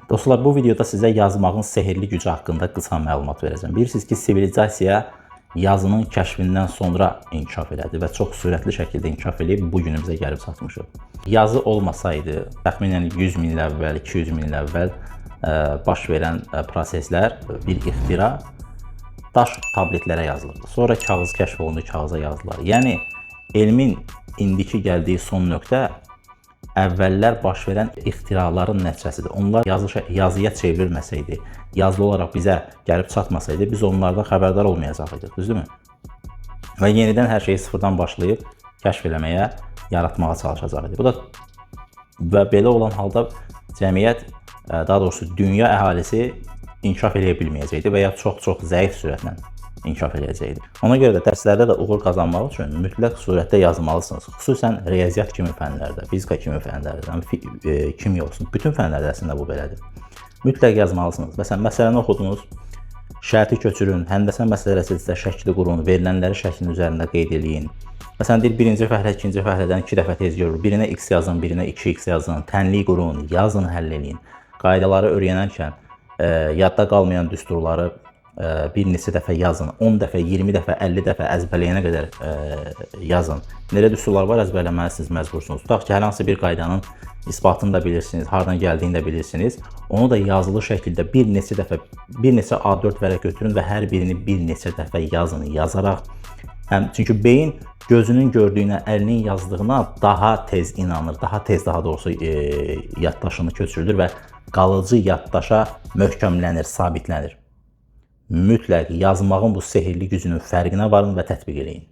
Dostlar, bu videoda sizə yazmağın sehirli gücü haqqında qısa məlumat verəcəm. Bilirsiniz ki, sivilizasiya yazının kəşfindən sonra inkişaf elədi və çox sürətli şəkildə inkişaf edib bu günümüzə gəlib çatmışıq. Yazı olmasaydı, təxminən 100 min il əvvəl, 200 min il əvvəl baş verən proseslər, bir ixtira daş tabletlərə yazılırdı. Sonra kağız kəşf olundu, kağıza yazdılar. Yəni, elmin indiki gəldiyi son nöqtə əvvəllər baş verən ixtiraların nəticəsidir. Onlar yazıya çevrilməsəydi, yazılı olaraq bizə gəlib çatmasaydı, biz onlardan xəbərdar olmayacaqdıq, düzdürmü? Və yenidən hər şeyi sıfırdan başlayıb kəşf eləməyə, yaratmağa çalışacaqdı. Bu da və belə olan halda cəmiyyət, daha doğrusu dünya əhalisi inkişaf eləyə bilməyəcəkdi və ya çox-çox zəif sürətlə inkişaf eləyəcəkdir. Ona görə də dərslərdə də uğur qazanmaq üçün mütləq surətdə yazmalısınız. Xüsusən riyaziyyat kimi fənlərdə, fizika kimi fənlərdə, kimya olsun, bütün fənlərdə əslində bu belədir. Mütləq yazmalısınız. Məsələn, məsələni oxudunuz, şərti köçürün, həndəsə məsələsinizdə şəkli qurun, verilənləri şəklin üzərində qeyd edin. Məsələn, deyir, birinci fəhlə, ikinci fəhlədən 2 dəfə tez görür. Birinə x yazın, birinə 2x yazın, tənlik qurun, yazın, həll edin. Qaydaları öyrənərkən yadda qalmayan düsturları bir neçə dəfə yazın, 10 dəfə, 20 dəfə, 50 dəfə əzbərləyənə qədər yazın. Nələ düsturlar var, əzbərləməlisiniz, məcbursunuz. Tutaq ki, hər hansı bir qaydanın isbatını da bilirsiniz, hardan gəldiyini də bilirsiniz. Onu da yazılı şəkildə bir neçə A4 vərəq götürün və hər birini bir neçə dəfə yazın, yazaraq. Çünki beyin gözünün gördüyünə, əlinin yazdığına daha tez inanır, daha tez, daha doğrusu yaddaşını köçürülür və qalıcı yaddaşa möhkəmlənir, sabitlənir. Mütləq yazmağın bu sehirli gücünün fərqinə varın və tətbiq eləyin.